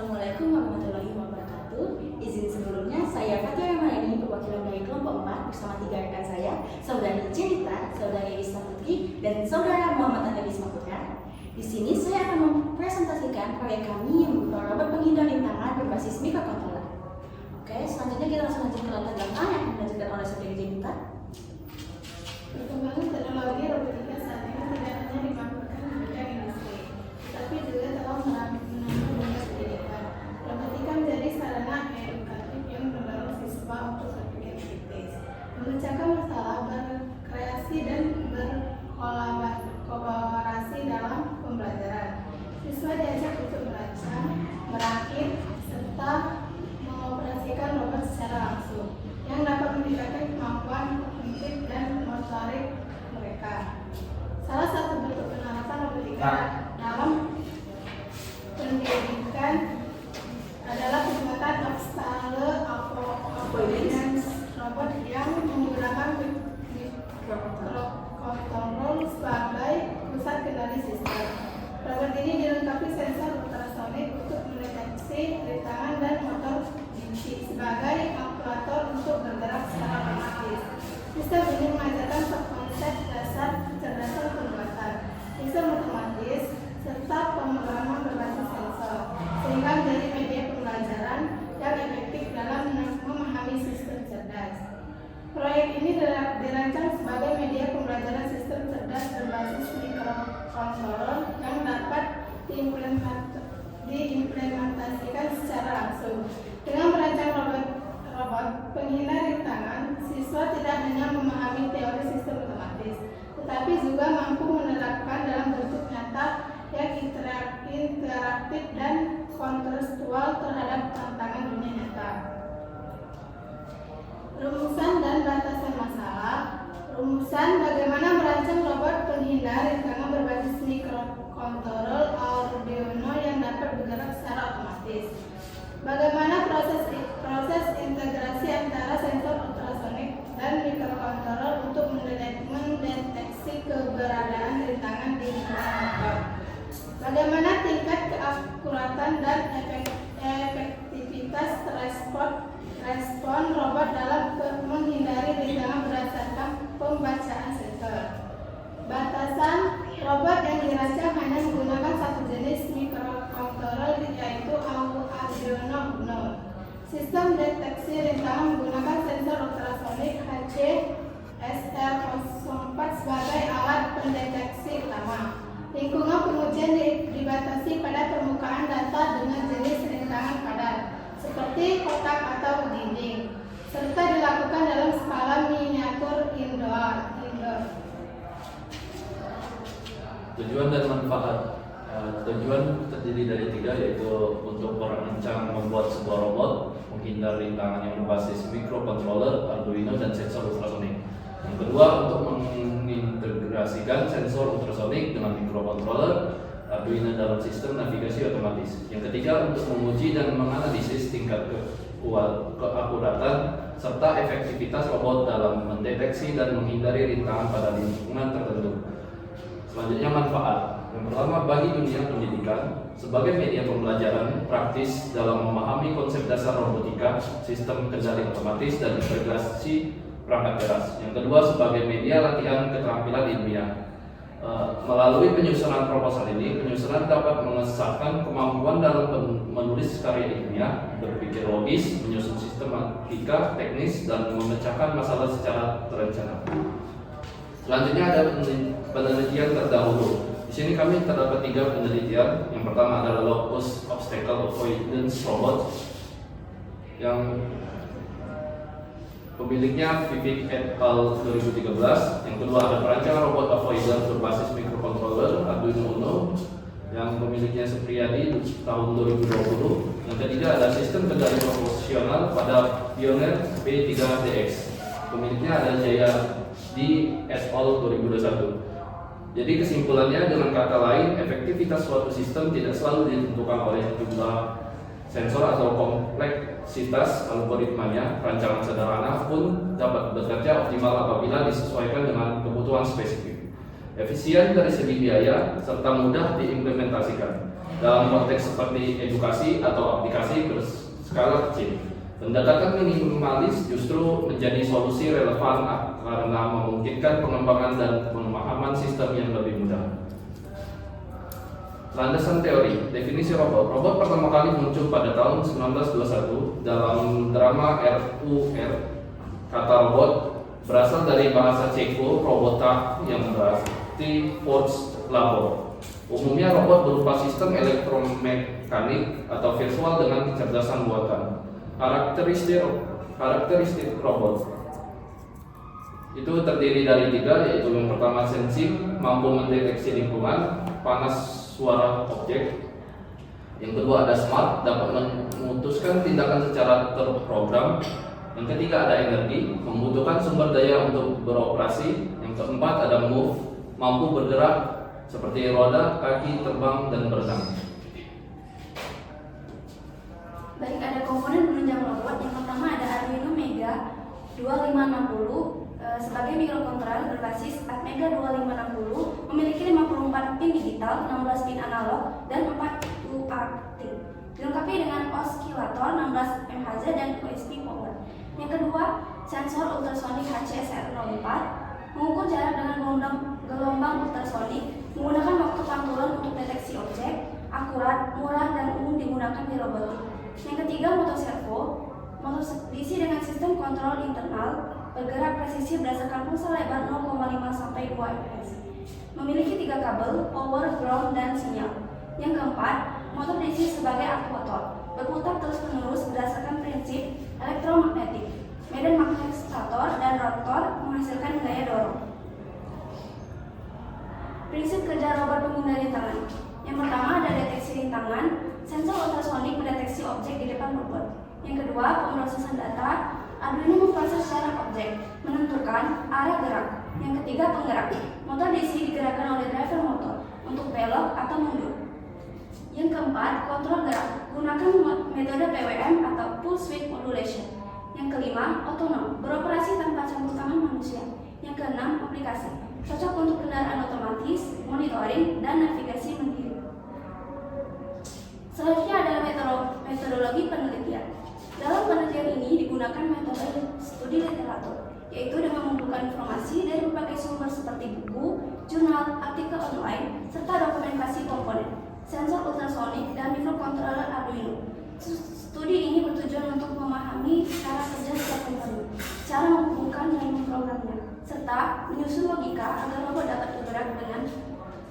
Assalamualaikum warahmatullahi wabarakatuh. Izin sebelumnya, saya Fatia Ramadhani, perwakilan dari kelompok 4 bersama 3 rekan saya, Saudari Cinta, Saudari Ista Putri, dan Saudara Muhammad Anda Bisma Putra. Di sini saya akan mempresentasikan proyek kami yang berupa robot penghindar rintangan berbasis microcontroller. Oke, selanjutnya kita langsung lanjut ke latar belakang yang akan dilanjutkan oleh Saudari Cinta. Perkembangan teknologi robotika saat ini tidak hanya dimanfaatkan di bidang industri, tetapi juga telah menambah dunia pendidikan. Robotika menjadi sarana edukatif yang mendorong siswa untuk berpikir kritis, memecahkan masalah, berkreasi dan berkolaborasi dalam pembelajaran. Siswa diajak untuk merancang, merakit, serta mengoperasikan robot secara langsung yang dapat meningkatkan kemampuan kognitif dan motorik mereka. Salah satu bentuk penerapan robotika dalam pendidikan adalah pembuatan obstacle avoidance robot yang menggunakan microcontroller sebagai pusat kendali sistem. Robot ini dilengkapi sensor ultrasonik untuk mendeteksi rintangan dan motor inci sebagai aktuator untuk bergerak secara otomatis. Sistem ini mengajarkan konsep dasar kecerdasan pembuatan, sistem otomatis, serta pemrograman berbasis sensor, sehingga menjadi media pembelajaran yang efektif dalam memahami sistem cerdas. Proyek ini dirancang sebagai media pembelajaran sistem cerdas berbasis microcontroller yang dapat diimplementasikan secara langsung. Dengan merancang robot penghindar rintangan, siswa tidak hanya memahami teori sistem otomatis, tetapi juga mampu menerapkan dalam bentuk nyata yang interaktif dan kontekstual terhadap tantangan dunia nyata. Rumusan dan batasan masalah. Rumusan bagaimana merancang robot penghindar rintangan berbasis microcontroller Arduino yang dapat bergerak secara otomatis. Bagaimana proses integrasi antara sensor ultrasonik dan microcontroller untuk mendeteksi keberadaan rintangan di lingkungan motor. Bagaimana tingkat keakuratan dan efektivitas respon robot dalam menghindari rintangan berdasarkan pembacaan sensor. Batasan robot yang dirancang hanya menggunakan satu jenis microcontroller, yaitu Arduino Uno. Sistem deteksi rintangan menggunakan sensor ultrasonik HC-SR04 sebagai alat pendeteksi utama. Lingkungan pengujian dibatasi pada permukaan data dengan jenis rintangan padat, seperti kotak atau dinding, serta dilakukan dalam skala miniatur indoor. Tujuan dan manfaat. Tujuan terdiri dari 3, yaitu untuk merancang membuat sebuah robot menghindar rintangan yang berbasis microcontroller, Arduino, dan sensor ultrasonik. Yang kedua, untuk mengintegrasikan sensor ultrasonik dengan microcontroller, Arduino dalam sistem navigasi otomatis. Yang ketiga, untuk menguji dan menganalisis tingkat keakuratan serta efektivitas robot dalam mendeteksi dan menghindari rintangan pada lingkungan tertentu. Selanjutnya, manfaat. Yang pertama, bagi dunia pendidikan sebagai media pembelajaran praktis dalam memahami konsep dasar robotika, sistem kendali otomatis, dan integrasi perangkat keras. Yang kedua, sebagai media latihan keterampilan ilmiah. Melalui penyusunan proposal ini, penyusunan dapat mengesahkan kemampuan dalam menulis karya ilmiah, berpikir logis, menyusun sistematika teknis, dan memecahkan masalah secara terencana. Selanjutnya ada penelitian terdahulu. Di sini kami terdapat 3 penelitian. Yang pertama adalah Locus Obstacle Avoidance Robot yang pemiliknya Vivek et al. 2013. Yang kedua ada perancangan robot avoidance berbasis microcontroller Arduino Uno yang pemiliknya Supriyadi tahun 2020. Yang ketiga ada sistem kendali proporsional pada Pioneer B3DX. Pemiliknya ada Jaya di et al. 2021. Jadi kesimpulannya, dengan kata lain, efektivitas suatu sistem tidak selalu ditentukan oleh jumlah sensor atau kompleksitas algoritmanya. Rancangan sederhana pun dapat bekerja optimal apabila disesuaikan dengan kebutuhan spesifik, efisien dari segi biaya, serta mudah diimplementasikan. dalam konteks seperti edukasi atau aplikasi berskala kecil. Pendekatan minimalis justru menjadi solusi relevan karena memungkinkan pengembangan dan pemahaman sistem yang lebih mudah. Landasan teori, definisi robot. Robot pertama kali muncul pada tahun 1921 dalam drama RUR. Kata robot berasal dari bahasa Ceko robota yang berarti forged labor. Umumnya robot berupa sistem elektromekanik atau visual dengan kecerdasan buatan. Karakteristik robot itu terdiri dari 3, yaitu yang pertama sensing, mampu mendeteksi lingkungan, panas suara objek. Yang kedua ada smart, dapat memutuskan tindakan secara terprogram. Yang ketiga ada energi, membutuhkan sumber daya untuk beroperasi. Yang keempat ada move, mampu bergerak seperti roda, kaki, terbang, dan berenang. Baik, ada komponen penunjang robot. Yang pertama ada Arduino Mega 2560 sebagai mikrokontroler berbasis Atmega 2560, memiliki 54 pin digital, 16 pin analog, dan 4 UART. Dilengkapi dengan oskilator 16 MHz dan USB power. Yang kedua, sensor ultrasonic HCSR04 mengukur jarak dengan gelombang ultrasonic, menggunakan waktu pantulan untuk deteksi objek, akurat, murah, dan umum digunakan di robotik. Yang ketiga, motor servo, motor diisi dengan sistem kontrol internal, bergerak presisi berdasarkan pulsa lebar 0,5 sampai 2 fps. Memiliki 3 kabel, power, ground, dan sinyal. Yang keempat, motor diisi sebagai aktuator, berputar terus-menerus berdasarkan prinsip elektromagnetik. Medan magnetistor dan rotor menghasilkan gaya dorong. Prinsip kerja robot penghindar rintangan. Yang pertama ada deteksi rintangan, sensor ultrasonik mendeteksi objek di depan robot. Yang kedua, pemrosesan data, Arduino memproses jarak objek, menentukan arah gerak. Yang ketiga, penggerak, motor DC digerakkan oleh driver motor untuk belok atau mundur. Yang keempat, kontrol gerak, gunakan metode PWM atau pulse width modulation. Yang kelima, otonom, beroperasi tanpa campur tangan manusia. Yang keenam, aplikasi, cocok untuk kendaraan otomatis, monitoring, dan navigasi mandiri. Selanjutnya adalah metodologi penelitian. Dalam penelitian ini digunakan metode studi literatur, yaitu dengan mengumpulkan informasi dari berbagai sumber seperti buku, jurnal, artikel online, serta dokumentasi komponen, sensor ultrasonik, dan mikrokontroler Arduino. Studi ini bertujuan untuk memahami cara kerja setiap komponen, cara menghubungkan dan memprogramnya, serta menyusun logika agar robot dapat bergerak dengan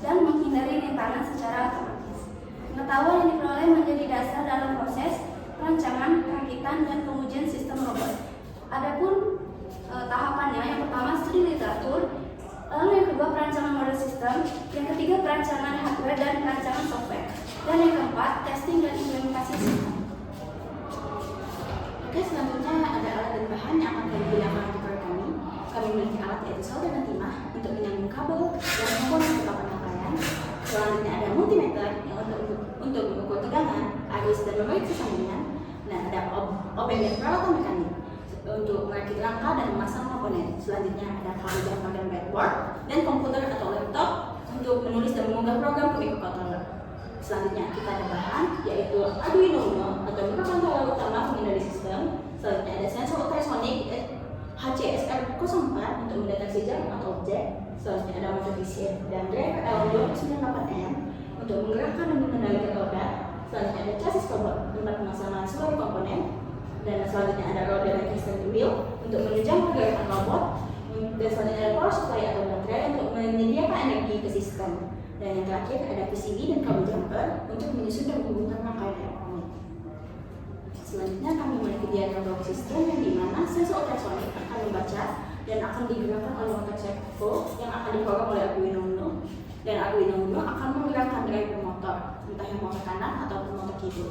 dan menghindari rintangan secara otomatis. Pengetahuan yang diperoleh menjadi dasar dalam proses perancangan, perakitan, dan pengujian sistem robot. Adapun tahapannya, yang pertama studi literatur, lalu yang kedua perancangan model sistem, yang ketiga perancangan hardware dan perancangan software, dan yang keempat testing dan implementasi sistem. Oke, selanjutnya ada alat dan bahan yang akan kami gunakan untuk kami. Kami memiliki alat yaitu solder dan timah untuk menyambung kabel dan komponen ke papan rangkaian. Selanjutnya ada multimeter yang untuk mengukur tegangan, arus, dan memeriksa sambungan. Nah, ada obeng dan peralatan mekanik untuk merakit rangka dan memasang komponen. Selanjutnya ada kabel jumper dan breadboard dan komputer atau laptop untuk menulis dan mengunggah program ke mikrokontroler. Selanjutnya kita ada bahan yaitu Arduino Uno atau mikrokontroler utama pengendali sistem. Selanjutnya ada sensor ultrasonik HCSR04 untuk mendeteksi jarak atau objek. Selanjutnya ada motor DC dan driver L298M untuk menggerakkan dan mengendalikan roda. Selanjutnya ada chassis robot tempat pemasangan seluruh komponen. Dan selanjutnya ada roda dan extended wheel untuk menunjang pergerakan robot. Dan selanjutnya ada power supply atau baterai untuk menyediakan energi ke sistem. Dan yang terakhir ada PCB dan kabel jumper untuk menyusun dan menghubungkan rangkaian elektronik. Selanjutnya kami memiliki diagram blok sistem yang dimana sensor ultrasonik akan membaca dan akan digerakkan oleh motor servo yang akan diprogram oleh Arduino Uno. Dan Arduino Uno akan menggerakkan driver motor, entah yang motor kanan ataupun motor kiri.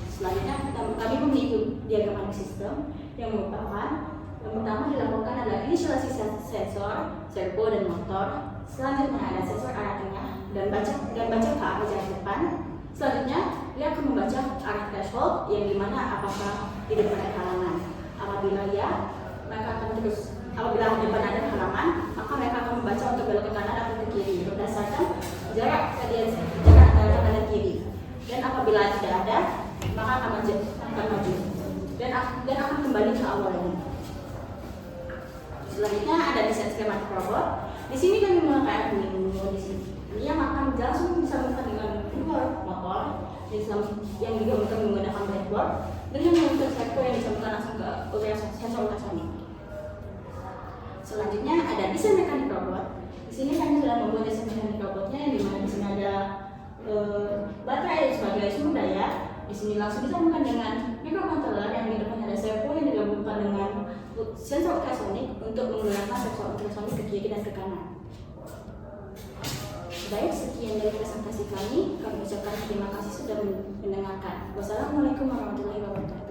Selanjutnya kami memiliki diagram anak sistem yang merupakan yang pertama dilakukan adalah inisialisasi sensor, servo, dan motor. Selanjutnya ada sensor arah tengah dan baca ke arah jarak depan. Selanjutnya dia akan membaca arah threshold yang dimana apakah di depan ada halangan. Apabila ya, mereka akan apabila di depan ada halangan, maka mereka akan membaca untuk belok ke kanan atau ke kiri berdasarkan jarak antara kanan dan kiri. Selanjutnya ada desain skematik robot. Di sini kami memakai Arduino di sini yang akan langsung disambungkan dengan dua motor yang digabungkan menggunakan breadboard dengan motor servo yang disambungkan langsung ke sensor ultrasonik. Selanjutnya ada desain mekanik robot. Di sini kami sudah membuat desain mekanik robotnya, yang dimana di sini ada baterai sebagai sumber daya. Di sini langsung disambungkan dengan microcontroller yang di depannya ada servo yang digabungkan dengan sensor ultrasonik untuk menggunakan sensor ultrasonik ke kiri dan ke kanan. Baik, sekian dari presentasi kami. Kami ucapkan terima kasih sudah mendengarkan. Wassalamualaikum warahmatullahi wabarakatuh.